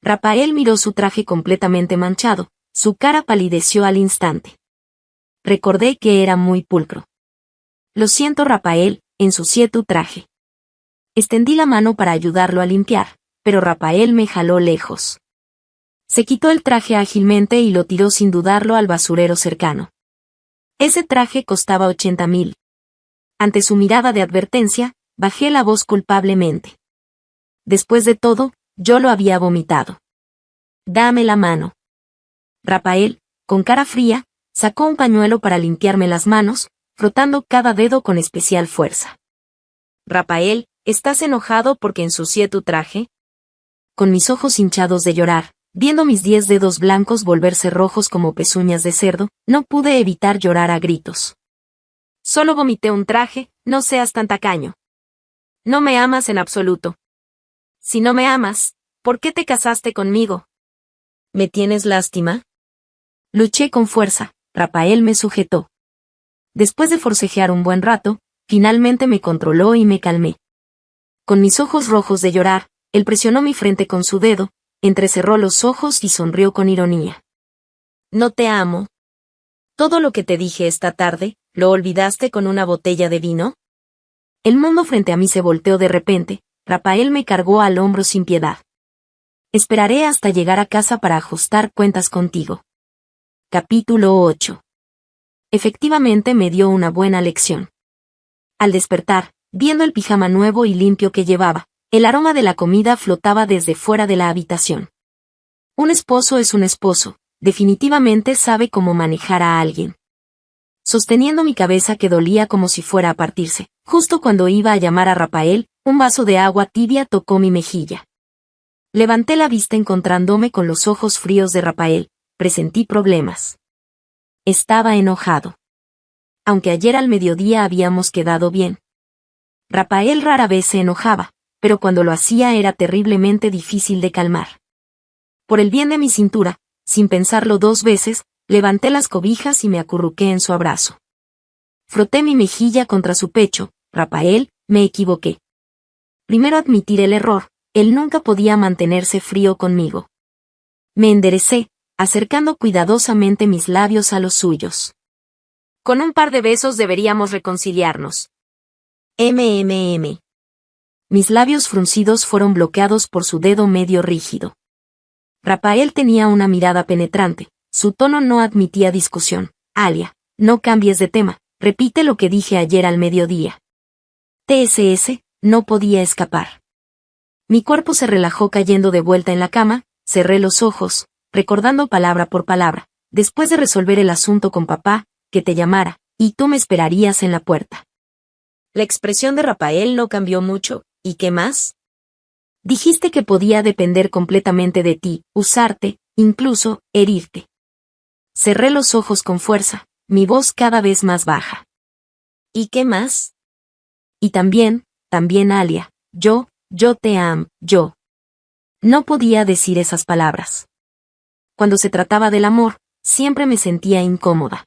Rafael miró su traje completamente manchado, su cara palideció al instante. Recordé que era muy pulcro. Lo siento, Rafael, ensucié tu traje. Extendí la mano para ayudarlo a limpiar, pero Rafael me jaló lejos. Se quitó el traje ágilmente y lo tiró sin dudarlo al basurero cercano. Ese traje costaba 80,000. Ante su mirada de advertencia, bajé la voz culpablemente. Después de todo, yo lo había vomitado. Dame la mano. Rafael, con cara fría, sacó un pañuelo para limpiarme las manos, frotando cada dedo con especial fuerza. Rafael, ¿estás enojado porque ensucié tu traje? Con mis ojos hinchados de llorar, viendo mis 10 dedos blancos volverse rojos como pezuñas de cerdo, no pude evitar llorar a gritos. Solo vomité un traje, no seas tan tacaño. No me amas en absoluto. Si no me amas, ¿por qué te casaste conmigo? ¿Me tienes lástima? Luché con fuerza, Rafael me sujetó. Después de forcejear un buen rato, finalmente me controló y me calmé. Con mis ojos rojos de llorar, él presionó mi frente con su dedo, entrecerró los ojos y sonrió con ironía. No te amo. Todo lo que te dije esta tarde, ¿lo olvidaste con una botella de vino? El mundo frente a mí se volteó de repente, Rafael me cargó al hombro sin piedad. Esperaré hasta llegar a casa para ajustar cuentas contigo. Capítulo 8. Efectivamente me dio una buena lección. Al despertar, viendo el pijama nuevo y limpio que llevaba, el aroma de la comida flotaba desde fuera de la habitación. Un esposo es un esposo, definitivamente sabe cómo manejar a alguien. Sosteniendo mi cabeza que dolía como si fuera a partirse, justo cuando iba a llamar a Rafael, un vaso de agua tibia tocó mi mejilla. Levanté la vista encontrándome con los ojos fríos de Rafael, presentí problemas. Estaba enojado. Aunque ayer al mediodía habíamos quedado bien. Rafael rara vez se enojaba, pero cuando lo hacía era terriblemente difícil de calmar. Por el bien de mi cintura, sin pensarlo 2 veces, levanté las cobijas y me acurruqué en su abrazo. Froté mi mejilla contra su pecho. Rafael, me equivoqué. Primero admitir el error, él nunca podía mantenerse frío conmigo. Me enderecé, acercando cuidadosamente mis labios a los suyos. Con un par de besos deberíamos reconciliarnos. MMM. Mis labios fruncidos fueron bloqueados por su dedo medio rígido. Rafael tenía una mirada penetrante, su tono no admitía discusión. Alia, no cambies de tema, repite lo que dije ayer al mediodía. TSS, no podía escapar. Mi cuerpo se relajó cayendo de vuelta en la cama, cerré los ojos, recordando palabra por palabra, después de resolver el asunto con papá, que te llamara, y tú me esperarías en la puerta. La expresión de Rafael no cambió mucho, ¿y qué más? Dijiste que podía depender completamente de ti, usarte, incluso, herirte. Cerré los ojos con fuerza, mi voz cada vez más baja. ¿Y qué más? Y también Alia, yo te amo, yo. No podía decir esas palabras. Cuando se trataba del amor, siempre me sentía incómoda.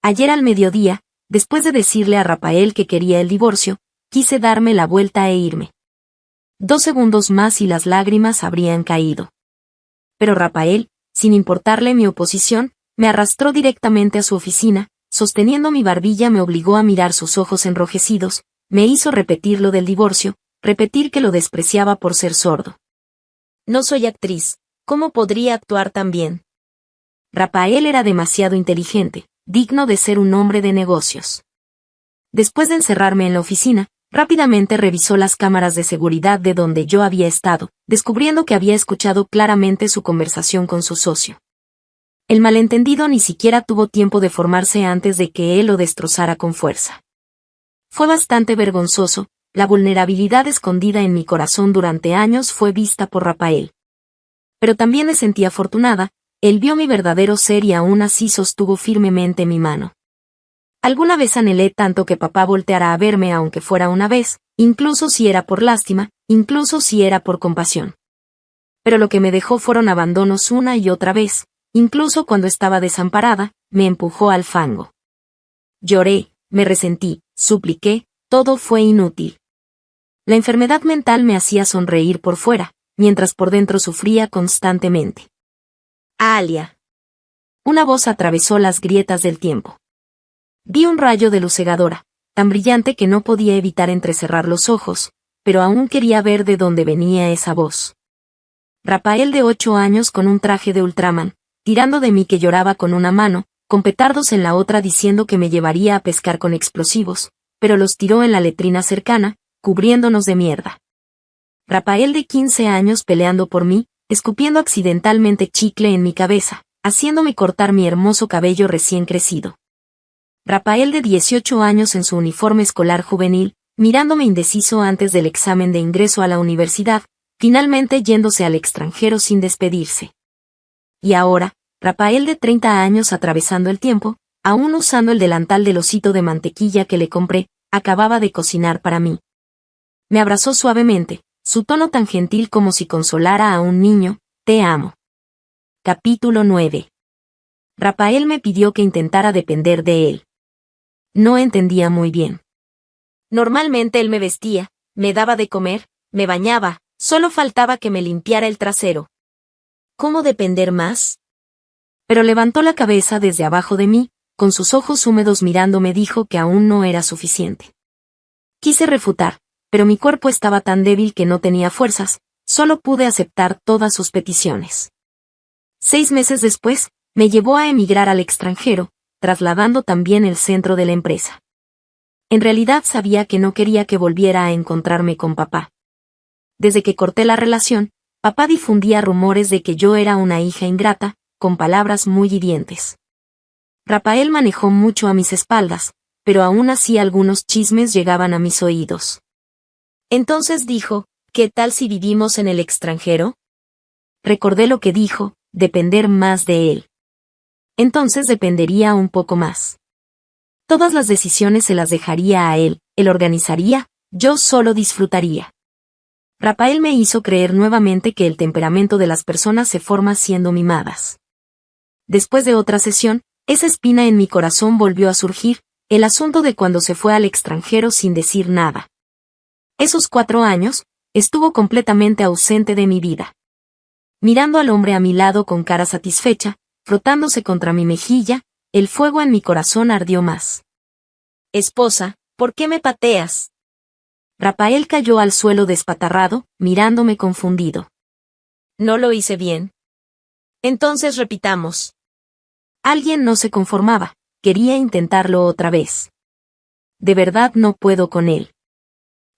Ayer al mediodía, después de decirle a Rafael que quería el divorcio, quise darme la vuelta e irme. 2 segundos más y las lágrimas habrían caído. Pero Rafael, sin importarle mi oposición, me arrastró directamente a su oficina, sosteniendo mi barbilla me obligó a mirar sus ojos enrojecidos, me hizo repetir lo del divorcio, repetir que lo despreciaba por ser sordo. No soy actriz, ¿cómo podría actuar tan bien? Rafael era demasiado inteligente, digno de ser un hombre de negocios. Después de encerrarme en la oficina, rápidamente revisó las cámaras de seguridad de donde yo había estado, descubriendo que había escuchado claramente su conversación con su socio. El malentendido ni siquiera tuvo tiempo de formarse antes de que él lo destrozara con fuerza. Fue bastante vergonzoso, la vulnerabilidad escondida en mi corazón durante años fue vista por Rafael. Pero también me sentí afortunada, él vio mi verdadero ser y aún así sostuvo firmemente mi mano. Alguna vez anhelé tanto que papá volteara a verme aunque fuera una vez, incluso si era por lástima, incluso si era por compasión. Pero lo que me dejó fueron abandonos una y otra vez, incluso cuando estaba desamparada, me empujó al fango. Lloré, me resentí, supliqué, todo fue inútil. La enfermedad mental me hacía sonreír por fuera, mientras por dentro sufría constantemente. Alia. Una voz atravesó las grietas del tiempo. Vi un rayo de luz cegadora, tan brillante que no podía evitar entrecerrar los ojos, pero aún quería ver de dónde venía esa voz. Rafael de 8 años con un traje de Ultraman, tirando de mí que lloraba con una mano, con petardos en la otra diciendo que me llevaría a pescar con explosivos, pero los tiró en la letrina cercana, cubriéndonos de mierda. Rafael de 15 años peleando por mí, escupiendo accidentalmente chicle en mi cabeza, haciéndome cortar mi hermoso cabello recién crecido. Rafael de 18 años en su uniforme escolar juvenil, mirándome indeciso antes del examen de ingreso a la universidad, finalmente yéndose al extranjero sin despedirse. Y ahora, Rafael de 30 años atravesando el tiempo, aún usando el delantal del osito de mantequilla que le compré, acababa de cocinar para mí. Me abrazó suavemente, su tono tan gentil como si consolara a un niño, te amo. Capítulo 9. Rafael me pidió que intentara depender de él. No entendía muy bien. Normalmente él me vestía, me daba de comer, me bañaba, solo faltaba que me limpiara el trasero. ¿Cómo depender más? Pero levantó la cabeza desde abajo de mí, con sus ojos húmedos mirándome dijo que aún no era suficiente. Quise refutar, pero mi cuerpo estaba tan débil que no tenía fuerzas, solo pude aceptar todas sus peticiones. 6 meses después, me llevó a emigrar al extranjero, trasladando también el centro de la empresa. En realidad sabía que no quería que volviera a encontrarme con papá. Desde que corté la relación, papá difundía rumores de que yo era una hija ingrata, con palabras muy hirientes. Rafael manejó mucho a mis espaldas, pero aún así algunos chismes llegaban a mis oídos. Entonces dijo, ¿qué tal si vivimos en el extranjero? Recordé lo que dijo, depender más de él. Entonces dependería un poco más. Todas las decisiones se las dejaría a él organizaría, yo solo disfrutaría. Rafael me hizo creer nuevamente que el temperamento de las personas se forma siendo mimadas. Después de otra sesión, esa espina en mi corazón volvió a surgir, el asunto de cuando se fue al extranjero sin decir nada. Esos 4 años, estuvo completamente ausente de mi vida. Mirando al hombre a mi lado con cara satisfecha, frotándose contra mi mejilla, el fuego en mi corazón ardió más. Esposa, ¿por qué me pateas? Rafael cayó al suelo despatarrado, mirándome confundido. ¿No lo hice bien? Entonces repitamos. Alguien no se conformaba, quería intentarlo otra vez. De verdad no puedo con él.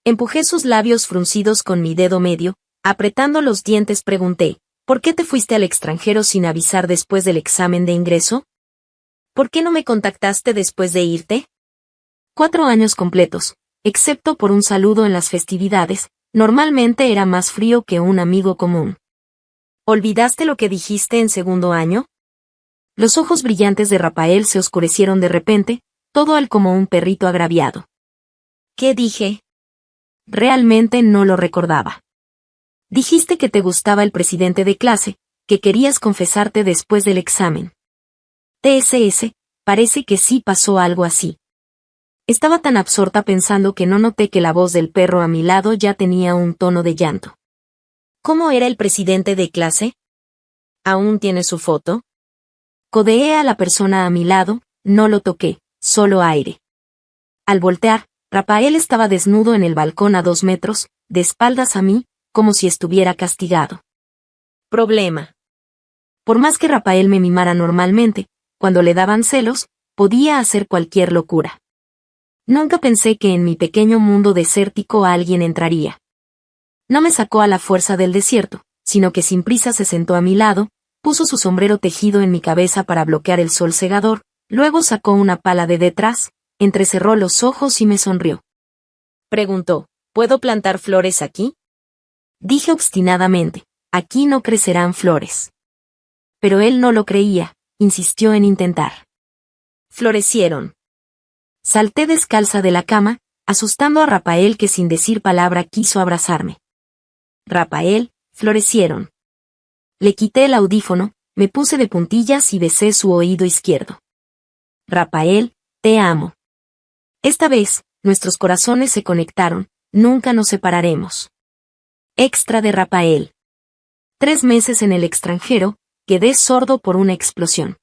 Empujé sus labios fruncidos con mi dedo medio, apretando los dientes pregunté, ¿por qué te fuiste al extranjero sin avisar después del examen de ingreso? ¿Por qué no me contactaste después de irte? 4 años completos, excepto por un saludo en las festividades, normalmente era más frío que un amigo común. ¿Olvidaste lo que dijiste en segundo año? Los ojos brillantes de Rafael se oscurecieron de repente, todo él como un perrito agraviado. ¿Qué dije? Realmente no lo recordaba. Dijiste que te gustaba el presidente de clase, que querías confesarte después del examen. TSS, parece que sí pasó algo así. Estaba tan absorta pensando que no noté que la voz del perro a mi lado ya tenía un tono de llanto. ¿Cómo era el presidente de clase? ¿Aún tiene su foto? Codeé a la persona a mi lado, no lo toqué, solo aire. Al voltear, Rafael estaba desnudo en el balcón a 2 metros, de espaldas a mí, como si estuviera castigado. Problema. Por más que Rafael me mimara normalmente, cuando le daban celos, podía hacer cualquier locura. Nunca pensé que en mi pequeño mundo desértico alguien entraría. No me sacó a la fuerza del desierto, sino que sin prisa se sentó a mi lado, puso su sombrero tejido en mi cabeza para bloquear el sol cegador, luego sacó una pala de detrás, entrecerró los ojos y me sonrió. Preguntó, ¿puedo plantar flores aquí? Dije obstinadamente, aquí no crecerán flores. Pero él no lo creía, insistió en intentar. Florecieron. Salté descalza de la cama, asustando a Rafael que sin decir palabra quiso abrazarme. Rafael, florecieron. Le quité el audífono, me puse de puntillas y besé su oído izquierdo. Rafael, te amo. Esta vez, nuestros corazones se conectaron, nunca nos separaremos. Extra de Rafael. 3 meses en el extranjero, quedé sordo por una explosión.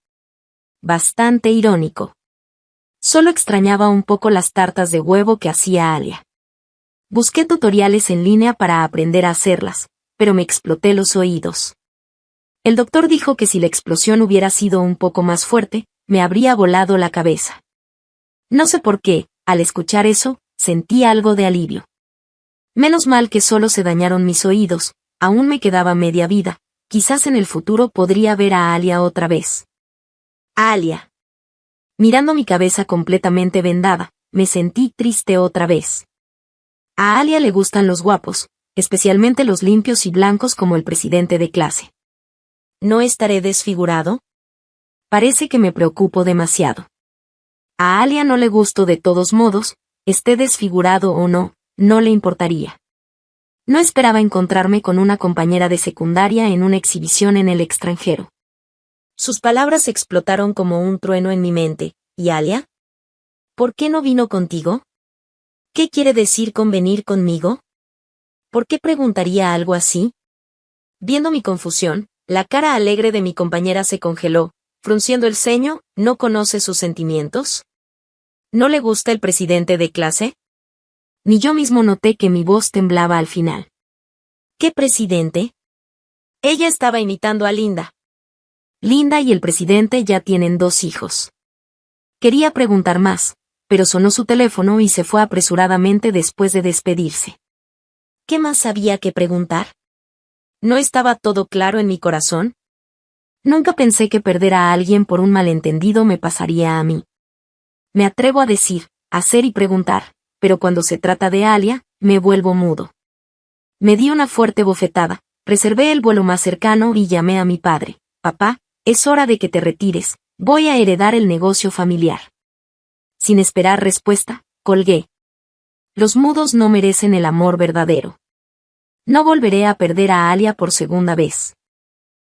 Bastante irónico. Solo extrañaba un poco las tartas de huevo que hacía Alia. Busqué tutoriales en línea para aprender a hacerlas, pero me exploté los oídos. El doctor dijo que si la explosión hubiera sido un poco más fuerte, me habría volado la cabeza. No sé por qué, al escuchar eso, sentí algo de alivio. Menos mal que solo se dañaron mis oídos, aún me quedaba media vida, quizás en el futuro podría ver a Alia otra vez. Alia. Mirando mi cabeza completamente vendada, me sentí triste otra vez. A Alia le gustan los guapos, especialmente los limpios y blancos como el presidente de clase. ¿No estaré desfigurado? Parece que me preocupo demasiado. A Alia no le gusto de todos modos, esté desfigurado o no, no le importaría. No esperaba encontrarme con una compañera de secundaria en una exhibición en el extranjero. Sus palabras explotaron como un trueno en mi mente. ¿Y Alia? ¿Por qué no vino contigo? ¿Qué quiere decir con venir conmigo? ¿Por qué preguntaría algo así? Viendo mi confusión, la cara alegre de mi compañera se congeló, frunciendo el ceño. ¿No conoce sus sentimientos? ¿No le gusta el presidente de clase? Ni yo mismo noté que mi voz temblaba al final. ¿Qué presidente? Ella estaba imitando a Linda. Linda y el presidente ya tienen 2 hijos. Quería preguntar más, pero sonó su teléfono y se fue apresuradamente después de despedirse. ¿Qué más había que preguntar? ¿No estaba todo claro en mi corazón? Nunca pensé que perder a alguien por un malentendido me pasaría a mí. Me atrevo a decir, hacer y preguntar, pero cuando se trata de Alia, me vuelvo mudo. Me di una fuerte bofetada, reservé el vuelo más cercano y llamé a mi padre. Papá, es hora de que te retires, voy a heredar el negocio familiar. Sin esperar respuesta, colgué. Los mudos no merecen el amor verdadero. No volveré a perder a Alia por segunda vez.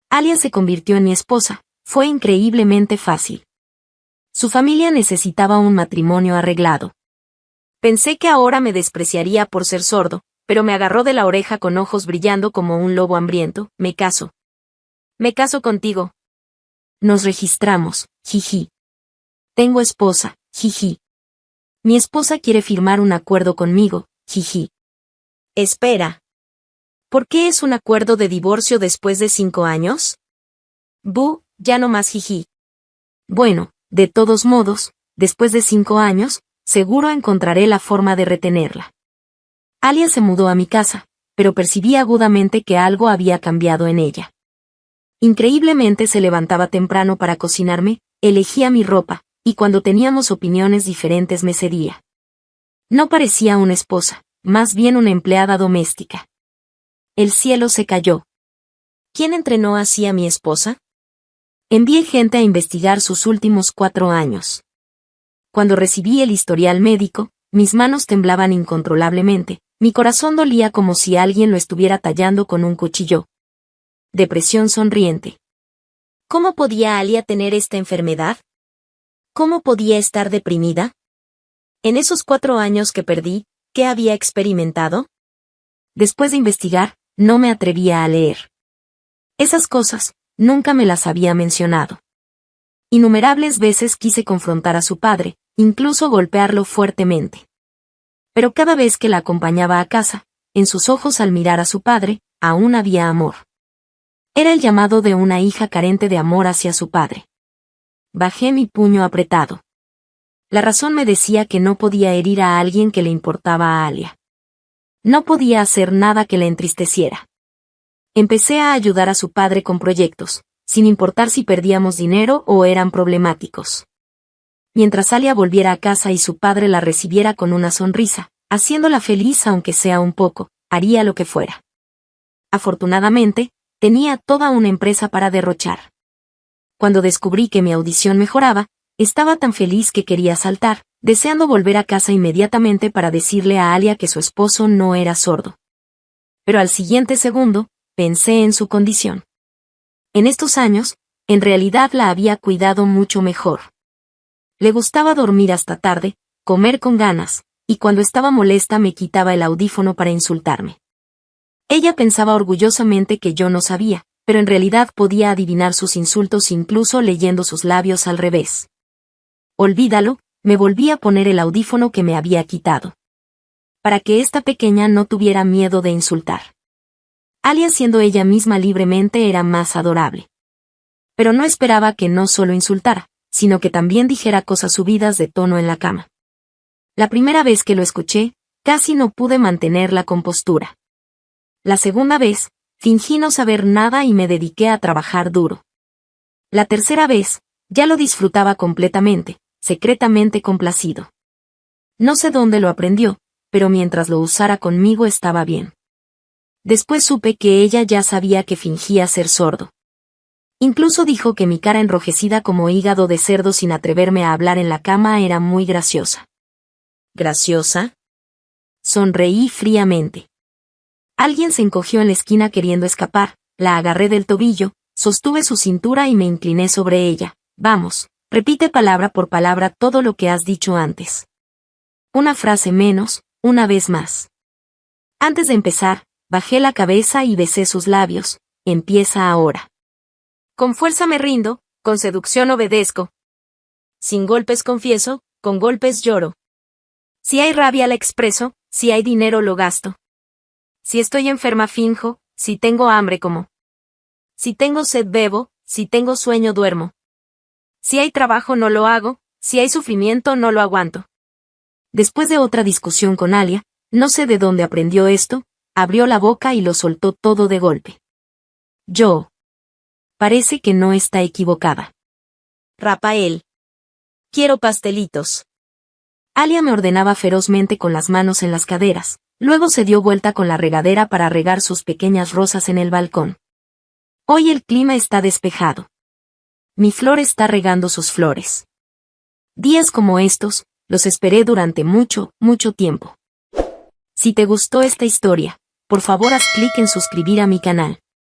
Alia se convirtió en mi esposa, fue increíblemente fácil. Su familia necesitaba un matrimonio arreglado. Pensé que ahora me despreciaría por ser sordo, pero me agarró de la oreja con ojos brillando como un lobo hambriento. Me caso. Me caso contigo. Nos registramos, jiji. Tengo esposa, jiji. Mi esposa quiere firmar un acuerdo conmigo, jiji. Espera. ¿Por qué es un acuerdo de divorcio después de 5 años? Ya no más jiji. Bueno, de todos modos, después de 5 años, seguro encontraré la forma de retenerla. Alia se mudó a mi casa, pero percibí agudamente que algo había cambiado en ella. Increíblemente se levantaba temprano para cocinarme, elegía mi ropa, y cuando teníamos opiniones diferentes me cedía. No parecía una esposa, más bien una empleada doméstica. El cielo se cayó. ¿Quién entrenó así a mi esposa? Envié gente a investigar sus últimos 4 años. Cuando recibí el historial médico, mis manos temblaban incontrolablemente, mi corazón dolía como si alguien lo estuviera tallando con un cuchillo. Depresión sonriente. ¿Cómo podía Alia tener esta enfermedad? ¿Cómo podía estar deprimida? En esos 4 años que perdí, ¿qué había experimentado? Después de investigar, no me atrevía a leer. Esas cosas, nunca me las había mencionado. Innumerables veces quise confrontar a su padre, incluso golpearlo fuertemente. Pero cada vez que la acompañaba a casa, en sus ojos al mirar a su padre, aún había amor. Era el llamado de una hija carente de amor hacia su padre. Bajé mi puño apretado. La razón me decía que no podía herir a alguien que le importaba a Alia. No podía hacer nada que le entristeciera. Empecé a ayudar a su padre con proyectos, sin importar si perdíamos dinero o eran problemáticos. Mientras Alia volviera a casa y su padre la recibiera con una sonrisa, haciéndola feliz aunque sea un poco, haría lo que fuera. Afortunadamente, tenía toda una empresa para derrochar. Cuando descubrí que mi audición mejoraba, estaba tan feliz que quería saltar, deseando volver a casa inmediatamente para decirle a Alia que su esposo no era sordo. Pero al siguiente segundo, pensé en su condición. En estos años, en realidad la había cuidado mucho mejor. Le gustaba dormir hasta tarde, comer con ganas, y cuando estaba molesta me quitaba el audífono para insultarme. Ella pensaba orgullosamente que yo no sabía, pero en realidad podía adivinar sus insultos incluso leyendo sus labios al revés. Olvídalo, me volví a poner el audífono que me había quitado. Para que esta pequeña no tuviera miedo de insultar. Alia siendo ella misma libremente era más adorable. Pero no esperaba que no solo insultara, sino que también dijera cosas subidas de tono en la cama. La primera vez que lo escuché, casi no pude mantener la compostura. La segunda vez, fingí no saber nada y me dediqué a trabajar duro. La tercera vez, ya lo disfrutaba completamente, secretamente complacido. No sé dónde lo aprendió, pero mientras lo usara conmigo estaba bien. Después supe que ella ya sabía que fingía ser sordo. Incluso dijo que mi cara enrojecida como hígado de cerdo sin atreverme a hablar en la cama era muy graciosa. ¿Graciosa? Sonreí fríamente. Alguien se encogió en la esquina queriendo escapar, la agarré del tobillo, sostuve su cintura y me incliné sobre ella. Vamos, repite palabra por palabra todo lo que has dicho antes. Una frase menos, una vez más. Antes de empezar, bajé la cabeza y besé sus labios. Empieza ahora. Con fuerza me rindo, con seducción obedezco. Sin golpes confieso, con golpes lloro. Si hay rabia la expreso, si hay dinero lo gasto. Si estoy enferma finjo, si tengo hambre como. Si tengo sed bebo, si tengo sueño duermo. Si hay trabajo no lo hago, si hay sufrimiento no lo aguanto. Después de otra discusión con Alia, no sé de dónde aprendió esto, abrió la boca y lo soltó todo de golpe. Yo. Parece que no está equivocada. Rafael. Quiero pastelitos. Alia me ordenaba ferozmente con las manos en las caderas, luego se dio vuelta con la regadera para regar sus pequeñas rosas en el balcón. Hoy el clima está despejado. Mi flor está regando sus flores. Días como estos, los esperé durante mucho, mucho tiempo. Si te gustó esta historia, por favor haz clic en suscribir a mi canal.